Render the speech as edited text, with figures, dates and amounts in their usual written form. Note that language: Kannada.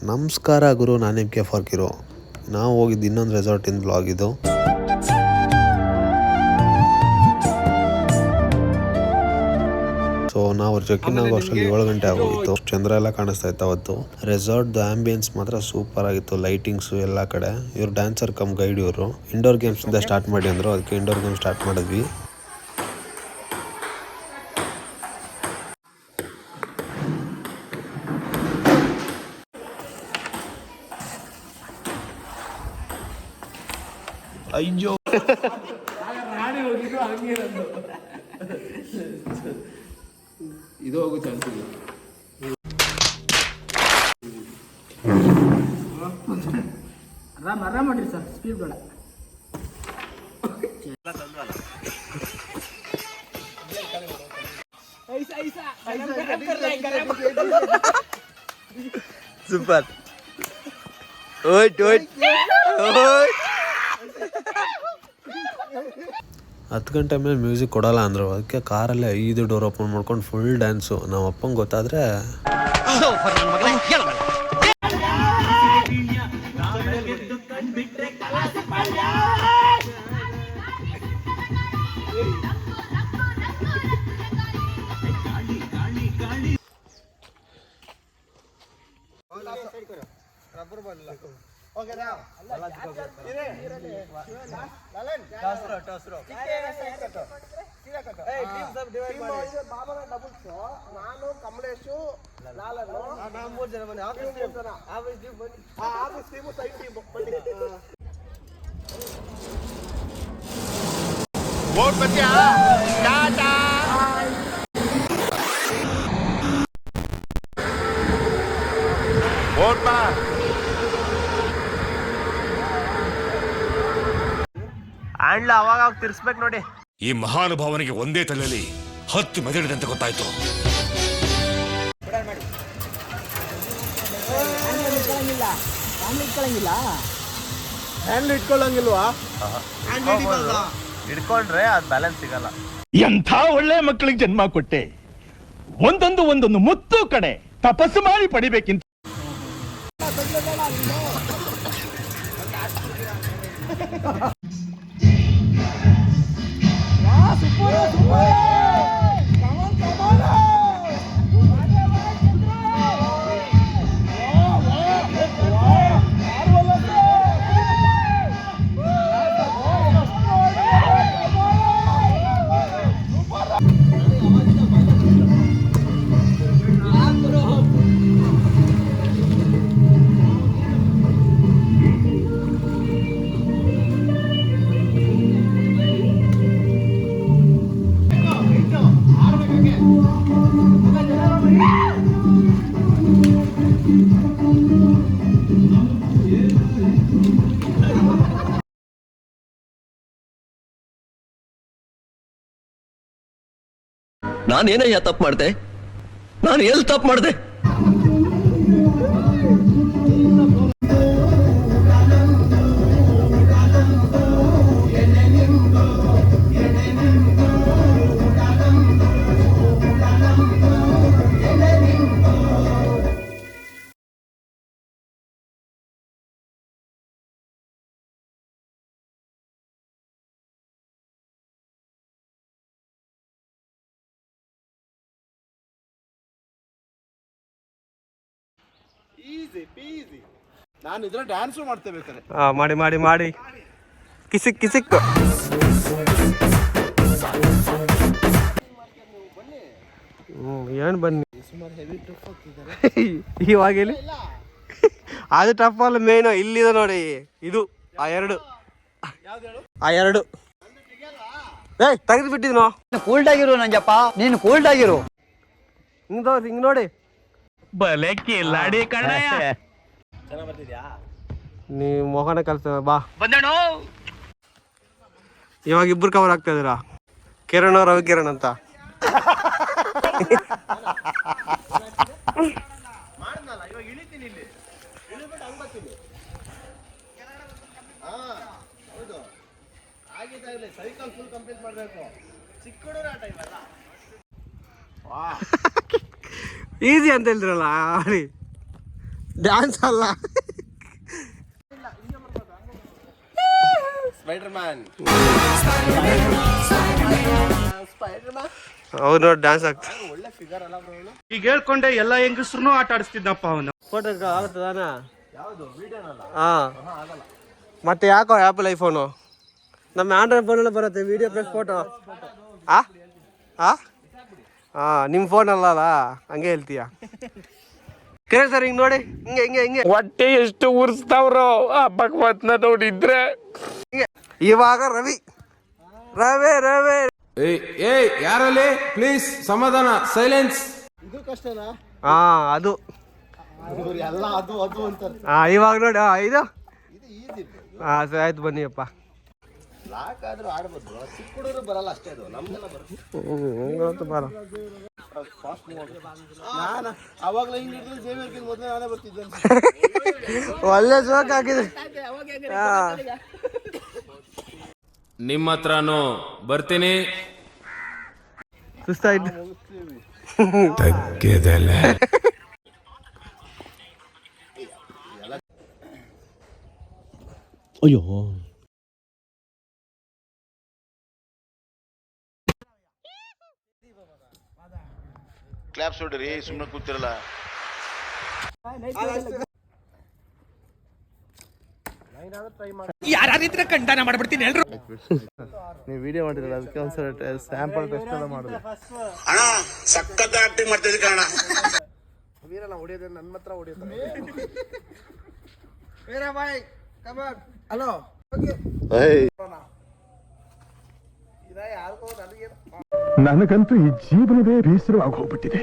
ನಮಸ್ಕಾರ ಗುರು, ನಾನು ಎಂ ಕೆ ಫಾರ್ಕಿರೋ. ನಾವು ಹೋಗಿದ್ದು ಇನ್ನೊಂದು ರೆಸಾರ್ಟಿಂದ ಬ್ಲಾಗ್ ಇದು. ಸೊ ನಾವು ಚೆಕ್ಇನ್ ಆಗೋ ಅಷ್ಟರಲ್ಲಿ 7 ಗಂಟೆ ಆಗೋಗಿತ್ತು. ಚಂದ್ರ ಎಲ್ಲ ಕಾಣಿಸ್ತಾ ಇತ್ತು ಅವತ್ತು. ರೆಸಾರ್ಟ್ದು ಆಂಬಿಯನ್ಸ್ ಮಾತ್ರ ಸೂಪರ್ ಆಗಿತ್ತು. ಲೈಟಿಂಗ್ಸು ಎಲ್ಲ ಕಡೆ. ಇವ್ರು ಡ್ಯಾನ್ಸರ್ ಕಮ್ ಗೈಡ್ ಇವರು. ಇಂಡೋರ್ ಗೇಮ್ಸ್ ಇಂದ ಸ್ಟಾರ್ಟ್ ಮಾಡಿ ಅಂದರು, ಅದಕ್ಕೆ ಇಂಡೋರ್ ಗೇಮ್ಸ್ ಸ್ಟಾರ್ಟ್ ಮಾಡಿದ್ವಿ. ಅಯ್ಯೋ ಇದು ಹೋಗೋ ಚಾನ್ಸ್ ಇಲ್ಲ. ಆರಾಮ್ ಮಾಡ್ರಿ ಸರ್, ಸ್ಪೀಡ್ ಬೇಡ. ಸೂಪರ್. Vote vote vote. 10 ಗಂಟೆ ಮೇಲೆ ಮ್ಯೂಸಿಕ್ ಕೊಡಲ್ಲ ಅಂದರು, ಅದಕ್ಕೆ ಕಾರಲ್ಲೇ 5 ಡೋರ್ ಓಪನ್ ಮಾಡ್ಕೊಂಡು ಫುಲ್ ಡ್ಯಾನ್ಸು. ನಮ್ಮ ಅಪ್ಪಂಗೆ ಗೊತ್ತಾದರೆ ನಾನು ಕಮಲೇಶು ನಾನು 3 ಜನ ಬನ್ನಿ. ಆಫೀಸ್ ಟೀಮು ಸೈಡ್ ಟೀಮು ಬನ್ನಿ. ಓಟ್ ಬರ್ತೀಯಾ? ಟಾಟಾ. ಓಟ್ ಬಾ. ಆಂಡ್ಲ ಅವಾಗ ತಿರ್ಸ್ಬೇಕು ನೋಡಿ. ಈ ಮಹಾನುಭಾವನಿಗೆ ಒಂದೇ ತಲೆಯಲ್ಲಿ 10 ಮೆದುಳಿದೆ ಅಂತ ಗೊತ್ತಾಯ್ತು. ಹ್ಯಾಂಡ್ ಇಟ್ಕೊಳ್ಳಂಗಿಲ್ವಾ? ಹಿಡ್ಕೊಂಡ್ರೆ ಅದು ಬ್ಯಾಲೆನ್ಸ್ ಸಿಗಲ್ಲ. ಎಂಥ ಒಳ್ಳೆ ಮಕ್ಕಳಿಗೆ ಜನ್ಮ ಕೊಟ್ಟೆ. ಒಂದೊಂದು ಮುತ್ತು ಕಡೆ ತಪಸ್ಸು ಮಾಡಿ ಪಡಿಬೇಕಿಂತ. ನಾನೇನಯ್ಯ ತಪ್ಪು ಮಾಡ್ದೆ? ನಾನು ಎಲ್ಲಿ ತಪ್ಪು ಮಾಡ್ದೆ? ಈಸಿ. ನಾನು ಇದ್ರ ಡ್ಯಾನ್ಸು ಮಾಡ್ತೇವೆ ಬೇಕಾರೆ. ಮಾಡಿ ಮಾಡಿ ಮಾಡಿ ಕಿಸಿಕ್ ಕಿಸಿಕ್. ಏನು ಬನ್ನಿ ಇವಾಗ ಇಲ್ಲಿ ಅದು ಟಫ್ ಅಲ್ಲ, ಮೇನು ಇಲ್ಲಿದೆ ನೋಡಿ. ಇದು ಆ ಎರಡು ತೆಗೆದು ಬಿಟ್ಟಿದ್ನು. ಕೂಲ್ಡ್ ಆಗಿರು ನಂಜಪ್ಪ, ನೀನು ಕೂಲ್ಡ್ ಆಗಿರು. ಹಿಂಗ್ ನೋಡಿ. ಬಲೆ ಕಿಲಾಡಿ ಕಣಯ್ಯ. ನೀ ಮೊಹನ ಕಲ್ಸ ಬಾ. ಇವಾಗ ಇಬ್ರು ಕವರ್ ಆಗ್ತಾ ಇದೀರಾ, ಕಿರಣ್ ರವಿ ಕಿರಣ್ ಅಂತ. ಸೈಕಲ್ ಫುಲ್ ಕಂಪ್ಲೀಟ್ ಮಾಡಬೇಕು. ಚಿಕ್ಕ ಹುಡುಗರ ಆಟ ಇವೆಲ್ಲ. ಈಸಿ ಅಂತ ಹೇಳಿದ್ರಲ್ಲ, ಡ್ಯಾನ್ಸ್ ಅಲ್ಲ ಅವ್ರು ನೋಡಿ ಡ್ಯಾನ್ಸ್ ಆಗ್ತಾರೆ. ಈಗ ಹೇಳ್ಕೊಂಡೆ ಎಲ್ಲ ಹೆಂಗಸ್ರು ಆಟ ಆಡಿಸ್ತಿದ್ದಪ್ಪ ಅವನು. ಫೋಟೋ ಆಗುತ್ತದಾನ ಹಾ ಮತ್ತೆ ಯಾಕೋ ಆ್ಯಪಲ್ ಐಫೋನು ನಮ್ಮ ಆಂಡ್ರಾಯ್ಡ್ ಫೋನಲ್ಲೇ ಬರುತ್ತೆ ವಿಡಿಯೋ ಪ್ಲಸ್ ಫೋಟೋ. ನಿಮ್ಮ ಫೋನ್ ಅಲ್ಲ ಹಂಗೆ ಹೇಳ್ತೀಯ. ಕರೆ ಸರ್ ಹಿಂಗೆ ನೋಡಿ ಹಿಂಗೆ ಹೊಟ್ಟೆ ಎಷ್ಟು ಉರ್ಸ್ತಾವ್ರೋ ಆ ಭಗವತ್ನ ನೋಡಿದ್ರೆ. ಇವಾಗ ರವಿ ಯಾರಲ್ಲಿ ಪ್ಲೀಸ್ ಸಮಾಧಾನ ಸೈಲೆನ್ಸ್. ಹಾ ಅದು ಎಲ್ಲ ಅದು ಅದು ಅಂತಾರೆ. ಇವಾಗ ನೋಡಿ ಇದು ಸರಿ ಆಯ್ತು ಬನ್ನಿಯಪ್ಪ. ಯಾಕಾದ್ರೂ ಆಡ್ಬೋದು, ಚಿಕ್ಕ ಹುಡುಗರು ಬರಲ್ಲ ಅಷ್ಟೇ, ಅದು ನಮ್ಗೆಲ್ಲ ಬರುತ್ತೆ. ಬರ ನಾನು ಅವಾಗಲೇ ಹಿಂಗೆ ಹಿಡಿದ್ರೆ ಜೇಬಿರ್ಕಿಂತ ಮೊದಲೇ ನಾನೇ ಬರ್ತಿದ್ದೆ. ಒಳ್ಳೆ ಜೋಕ್ ಹಾಕಿದೆ. ನಿಮ್ಮ ಹತ್ರನೂ ಬರ್ತೀನಿ. ಸುಸ್ತಾಯ್ತು. ಅಯ್ಯೋ ಕ್ಲಾಪ್ಸ್ ಹೊಡ್ರಿ, ಸುಮ್ಮನೆ ಕೂತಿರಲ್ಲ. ಯಾರಿದ್ರೆ ಖಂಡನ ಮಾಡ್ಬಿಡ್ತೀನಿ ಎಲ್ರು. ನೀವು ವಿಡಿಯೋ ಮಾಡಿರಲ್ಲ, ಅದಕ್ಕೆ ಒಂದ್ಸಲ ಸ್ಯಾಂಪಲ್ ಟೆಸ್ಟ್ ಎಲ್ಲ ಮಾಡಿದೆ. ಅಣ್ಣ ಸಖತ್ ಆಕ್ಟಿಂಗ್ ಮಾಡ್ತಿದ್ದೆ ಕಣ. ವೀರಲ್ಲ ಹೊಡಿಯೋದೇ ನನ್ನ ಹತ್ರ ಹೊಡಿಯೋದು. ಹಲೋ ನನಗಂತೂ ಈ ಜೀವನವೇ ಬೇಸರವಾಗಿ ಹೋಗ್ಬಿಟ್ಟಿದೆ.